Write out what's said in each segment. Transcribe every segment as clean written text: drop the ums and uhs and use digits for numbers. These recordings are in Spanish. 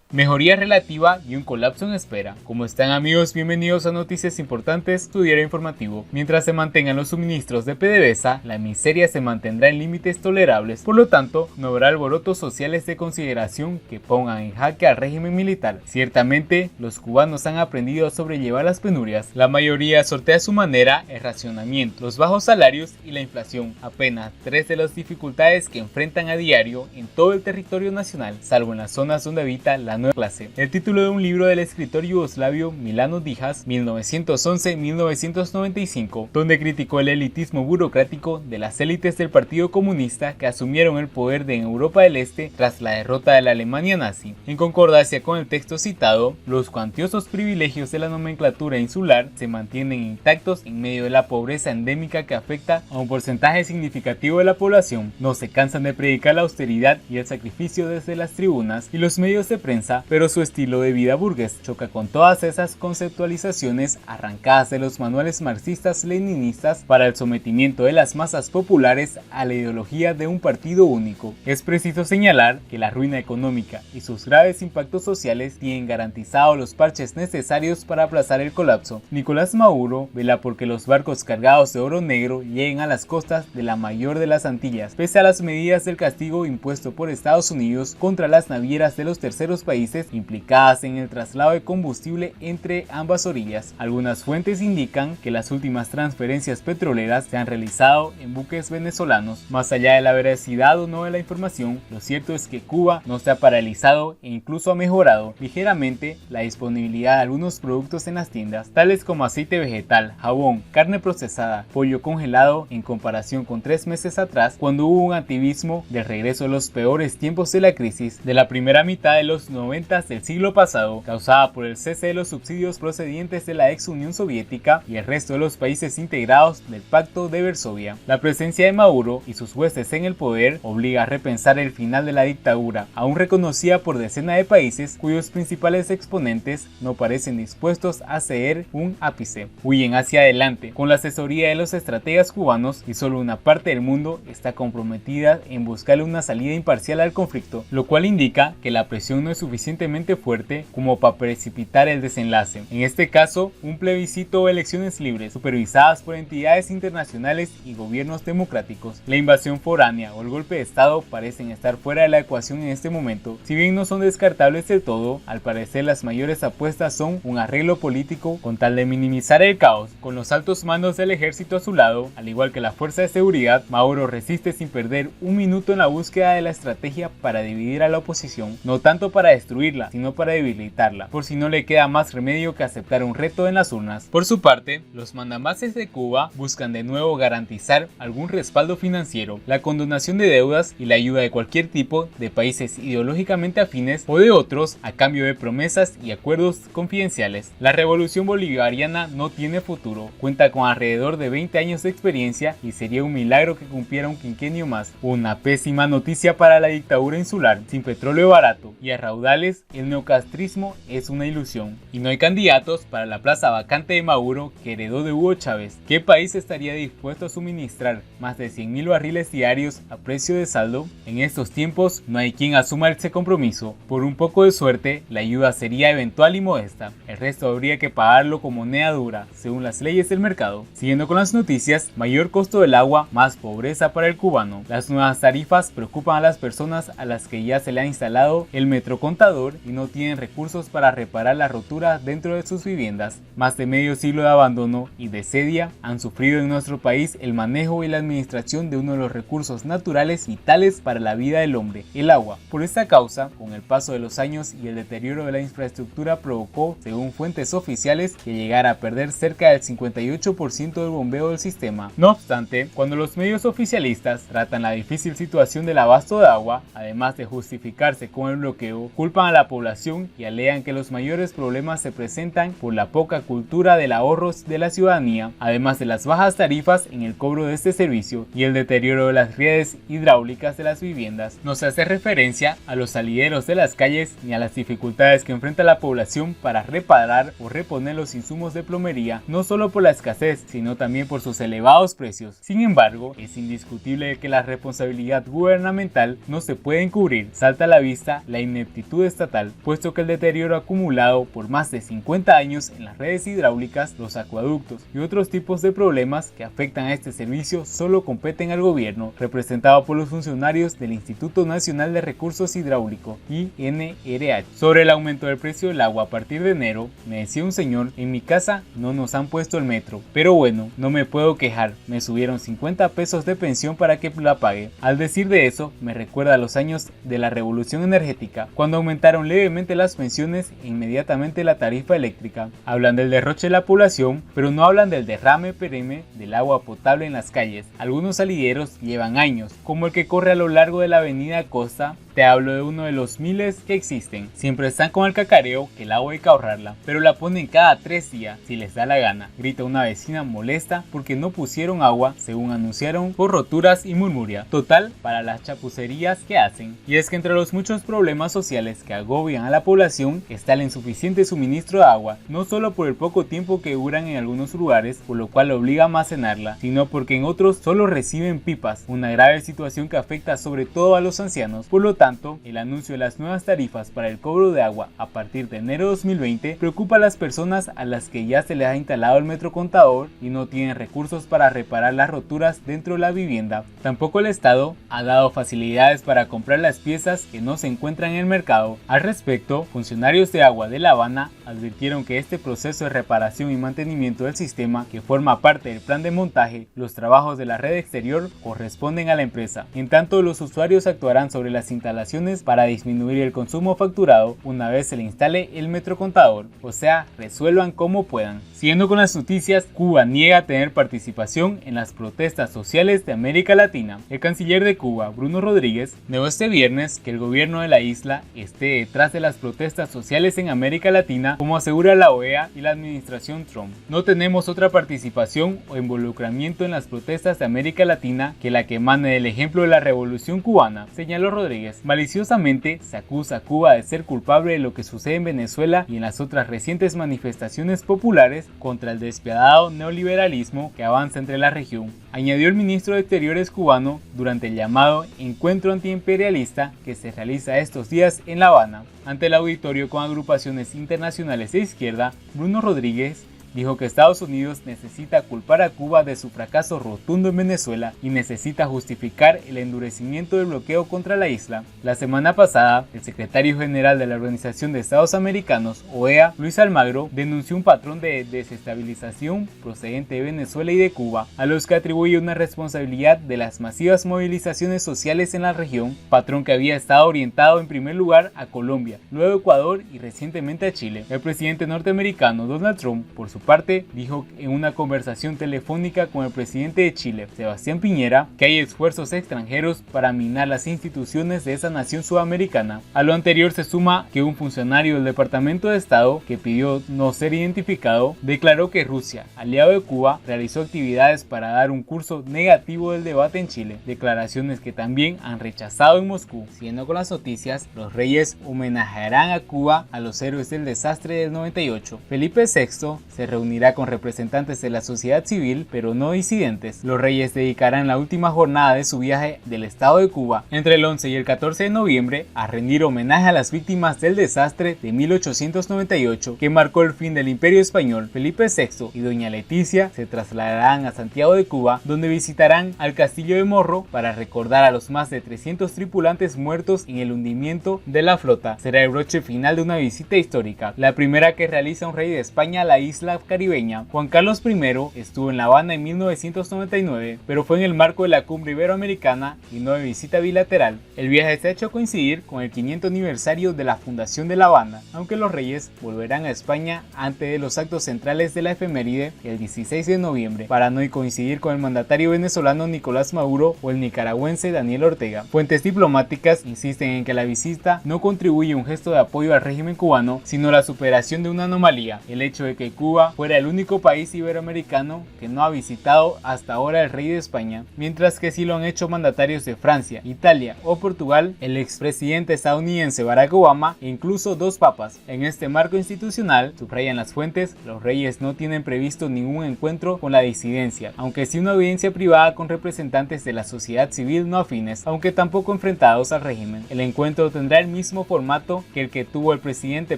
Mejoría relativa y un colapso en espera. ¿Cómo están, amigos? Bienvenidos a Noticias Importantes, tu diario informativo. Mientras se mantengan los suministros de PDVSA, la miseria se mantendrá en límites tolerables, por lo tanto, no habrá alborotos sociales de consideración que pongan en jaque al régimen militar. Ciertamente, los cubanos han aprendido a sobrellevar las penurias. La mayoría sortea a su manera el racionamiento, los bajos salarios y la inflación, apenas tres de las dificultades que enfrentan a diario en todo el territorio nacional, salvo en las zonas donde habita la nueva clase. El título de un libro del escritor yugoslavio Milano Dijas, 1911-1995, donde criticó el elitismo burocrático de las élites del Partido Comunista que asumieron el poder en Europa del Este tras la derrota de la Alemania nazi. En concordancia con el texto citado, los cuantiosos privilegios de la nomenclatura insular se mantienen intactos en medio de la pobreza endémica que afecta a un porcentaje significativo de la población. No se cansan de predicar la austeridad y el sacrificio desde las tribunas y los medios de prensa, pero su estilo de vida burgués choca con todas esas conceptualizaciones arrancadas de los manuales marxistas-leninistas para el sometimiento de las masas populares a la ideología de un partido único. Es preciso señalar que la ruina económica y sus graves impactos sociales tienen garantizados los parches necesarios para aplazar el colapso. Nicolás Maduro vela porque los barcos cargados de oro negro lleguen a las costas de la mayor de las Antillas, pese a las medidas del castigo impuesto por Estados Unidos contra las navieras de los terceros países implicadas en el traslado de combustible entre ambas orillas. Algunas fuentes indican que las últimas transferencias petroleras se han realizado en buques venezolanos. Más allá de la veracidad o no de la información, lo cierto es que Cuba no se ha paralizado e incluso ha mejorado ligeramente la disponibilidad de algunos productos en las tiendas, tales como aceite vegetal, jabón, carne procesada, pollo congelado, en comparación con 3 meses atrás, cuando hubo un activismo del regreso de los peores tiempos de la crisis de la primera mitad de los 90 del siglo pasado, causada por el cese de los subsidios procedientes de la ex Unión Soviética y el resto de los países integrados del Pacto de Varsovia. La presencia de Maduro y sus huestes en el poder obliga a repensar el final de la dictadura, aún reconocida por decenas de países cuyos principales exponentes no parecen dispuestos a ceder un ápice. Huyen hacia adelante con la asesoría de los estrategas cubanos y solo una parte del mundo está comprometida en buscarle una salida imparcial al conflicto, lo cual indica que la presión no es suficientemente fuerte como para precipitar el desenlace. En este caso, un plebiscito o elecciones libres, supervisadas por entidades internacionales y gobiernos democráticos. La invasión foránea o el golpe de estado parecen estar fuera de la ecuación en este momento. Si bien no son descartables del todo, al parecer las mayores apuestas son un arreglo político con tal de minimizar el caos. Con los altos mandos del ejército a su lado, al igual que la fuerza de seguridad, Maduro resiste sin perder un minuto en la búsqueda de la estrategia para dividir a la oposición, no tanto para destruirla, sino para debilitarla, por si no le queda más remedio que aceptar un reto en las urnas. Por su parte, los mandamases de Cuba buscan de nuevo garantizar algún respaldo financiero, la condonación de deudas y la ayuda de cualquier tipo de países ideológicamente afines o de otros a cambio de promesas y acuerdos confidenciales. La revolución bolivariana no tiene futuro, cuenta con alrededor de 20 años de experiencia y sería un milagro que cumpliera un quinquenio más. Una pésima noticia para la dictadura insular, sin petróleo barato y a raudales, el neocastrismo es una ilusión y no hay candidatos para la plaza vacante de Maduro que heredó de Hugo Chávez. ¿Qué país estaría dispuesto a suministrar más de 100.000 barriles diarios a precio de saldo? En estos tiempos no hay quien asuma ese compromiso. Por un poco de suerte, la ayuda sería eventual y modesta. El resto habría que pagarlo con moneda dura, según las leyes del mercado. Siguiendo con las noticias, mayor costo del agua, más pobreza para el cubano. Las nuevas tarifas preocupan a las personas a las que ya se le ha instalado el metrocontador y no tienen recursos para reparar la rotura dentro de sus viviendas. Más de medio siglo de abandono y desidia han sufrido en nuestro país el manejo y la administración de uno de los recursos naturales vitales para la vida del hombre, el agua. Por esta causa, con el paso de los años y el deterioro de la infraestructura provocó, según fuentes oficiales, que llegara a perder cerca del 58% del bombeo del sistema. No obstante, cuando los medios oficialistas tratan la difícil situación del abasto de agua, además de justificarse con el bloqueo, culpan a la población y alegan que los mayores problemas se presentan por la poca cultura del ahorro de la ciudadanía, además de las bajas tarifas en el cobro de este servicio y el deterioro de las redes hidráulicas de las viviendas. No se hace referencia a los salideros de las calles ni a las dificultades que enfrenta la población para reparar o reponer los insumos de plomería, no solo por la escasez, sino también por sus elevados precios. Sin embargo, es indiscutible que la responsabilidad gubernamental no se puede encubrir. Salta a la vista la ineptitud magnitud estatal, puesto que el deterioro acumulado por más de 50 años en las redes hidráulicas, los acueductos y otros tipos de problemas que afectan a este servicio solo competen al gobierno, representado por los funcionarios del Instituto Nacional de Recursos Hidráulicos, INRH. Sobre el aumento del precio del agua a partir de enero, me decía un señor: en mi casa no nos han puesto el metro, pero bueno, no me puedo quejar, me subieron 50 pesos de pensión para que la pague. Al decir de eso, me recuerda a los años de la revolución energética, cuando aumentaron levemente las pensiones e inmediatamente la tarifa eléctrica. Hablan del derroche de la población, pero no hablan del derrame perenne del agua potable en las calles. Algunos salideros llevan años, como el que corre a lo largo de la avenida Costa. Te hablo de uno de los miles que existen. Siempre están con el cacareo que el agua hay que ahorrarla, pero la ponen cada 3 días si les da la gana, grita una vecina molesta porque no pusieron agua, según anunciaron, por roturas y murmuria. Total, para las chapucerías que hacen. Y es que entre los muchos problemas sociales que agobian a la población está el insuficiente suministro de agua, no solo por el poco tiempo que duran en algunos lugares, por lo cual obliga a almacenarla, sino porque en otros solo reciben pipas, una grave situación que afecta sobre todo a los ancianos. Por lo tanto, el anuncio de las nuevas tarifas para el cobro de agua a partir de enero de 2020 preocupa a las personas a las que ya se les ha instalado el metrocontador y no tienen recursos para reparar las roturas dentro de la vivienda. Tampoco el Estado ha dado facilidades para comprar las piezas que no se encuentran en el mercado. Al respecto, funcionarios de Agua de La Habana advirtieron que este proceso de reparación y mantenimiento del sistema, que forma parte del plan de montaje, los trabajos de la red exterior corresponden a la empresa. En tanto, los usuarios actuarán sobre las instalaciones para disminuir el consumo facturado una vez se le instale el metrocontador, o sea, resuelvan como puedan. Siguiendo con las noticias, Cuba niega tener participación en las protestas sociales de América Latina. El canciller de Cuba, Bruno Rodríguez, negó este viernes que el gobierno de la isla esté detrás de las protestas sociales en América Latina, como asegura la OEA y la administración Trump. No tenemos otra participación o involucramiento en las protestas de América Latina que la que emane del ejemplo de la Revolución Cubana, señaló Rodríguez. Maliciosamente se acusa a Cuba de ser culpable de lo que sucede en Venezuela y en las otras recientes manifestaciones populares contra el despiadado neoliberalismo que avanza entre la región, añadió el ministro de Exteriores cubano durante el llamado encuentro antiimperialista que se realiza estos días en La Habana. Ante el auditorio con agrupaciones internacionales de izquierda, Bruno Rodríguez dijo que Estados Unidos necesita culpar a Cuba de su fracaso rotundo en Venezuela y necesita justificar el endurecimiento del bloqueo contra la isla. La semana pasada, el secretario general de la Organización de Estados Americanos, OEA, Luis Almagro, denunció un patrón de desestabilización procedente de Venezuela y de Cuba, a los que atribuye una responsabilidad de las masivas movilizaciones sociales en la región, patrón que había estado orientado en primer lugar a Colombia, luego a Ecuador y recientemente a Chile. El presidente norteamericano Donald Trump, por su parte, dijo en una conversación telefónica con el presidente de Chile, Sebastián Piñera, que hay esfuerzos extranjeros para minar las instituciones de esa nación sudamericana. A lo anterior se suma que un funcionario del Departamento de Estado, que pidió no ser identificado, declaró que Rusia, aliado de Cuba, realizó actividades para dar un curso negativo del debate en Chile, declaraciones que también han rechazado en Moscú. Siguiendo con las noticias, los reyes homenajearán a Cuba a los héroes del desastre del 98. Felipe VI se reunirá con representantes de la sociedad civil, pero no disidentes. Los reyes dedicarán la última jornada de su viaje del estado de Cuba, entre el 11 y el 14 de noviembre, a rendir homenaje a las víctimas del desastre de 1898, que marcó el fin del Imperio Español. Felipe VI y doña Leticia se trasladarán a Santiago de Cuba, donde visitarán al Castillo de Morro para recordar a los más de 300 tripulantes muertos en el hundimiento de la flota. Será el broche final de una visita histórica, la primera que realiza un rey de España a la isla caribeña. Juan Carlos I estuvo en La Habana en 1999, pero fue en el marco de la Cumbre Iberoamericana y no de visita bilateral. El viaje se ha hecho coincidir con el 500 aniversario de la fundación de La Habana, aunque los reyes volverán a España antes de los actos centrales de la efeméride el 16 de noviembre, para no coincidir con el mandatario venezolano Nicolás Maduro o el nicaragüense Daniel Ortega. Fuentes diplomáticas insisten en que la visita no contribuye a un gesto de apoyo al régimen cubano, sino la superación de una anomalía, el hecho de que Cuba Nicaragua fuera el único país iberoamericano que no ha visitado hasta ahora el rey de España, mientras que sí lo han hecho mandatarios de Francia, Italia o Portugal, el expresidente estadounidense Barack Obama e incluso 2 papas. En este marco institucional, subrayan las fuentes, los reyes no tienen previsto ningún encuentro con la disidencia, aunque sí una audiencia privada con representantes de la sociedad civil no afines, aunque tampoco enfrentados al régimen. El encuentro tendrá el mismo formato que el que tuvo el presidente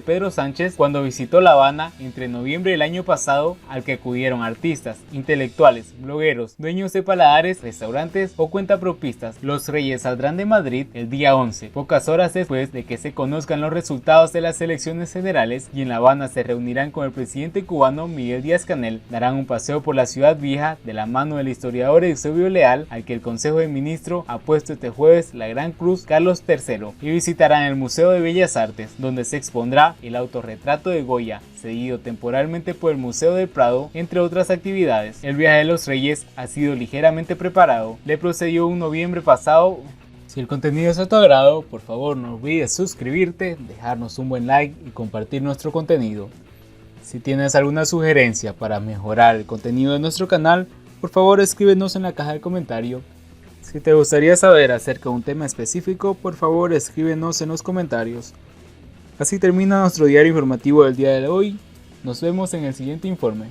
Pedro Sánchez cuando visitó La Habana entre noviembre del año pasado, al que acudieron artistas, intelectuales, blogueros, dueños de paladares, restaurantes o cuentapropistas. Los reyes saldrán de Madrid el día 11, pocas horas después de que se conozcan los resultados de las elecciones generales, y en La Habana se reunirán con el presidente cubano Miguel Díaz-Canel. Darán un paseo por la ciudad vieja de la mano del historiador Eusebio Leal, al que el Consejo de Ministros ha puesto este jueves la Gran Cruz Carlos III, y visitarán el Museo de Bellas Artes, donde se expondrá el autorretrato de Goya, cedido temporalmente por el Museo del Prado, entre otras actividades. El viaje de los reyes ha sido ligeramente preparado, le procedió un noviembre pasado. Si el contenido es de tu agrado, por favor no olvides suscribirte, dejarnos un buen like y compartir nuestro contenido. Si tienes alguna sugerencia para mejorar el contenido de nuestro canal, por favor escríbenos en la caja de comentario. Si te gustaría saber acerca de un tema específico, por favor escríbenos en los comentarios. Así termina nuestro diario informativo del día de hoy. Nos vemos en el siguiente informe.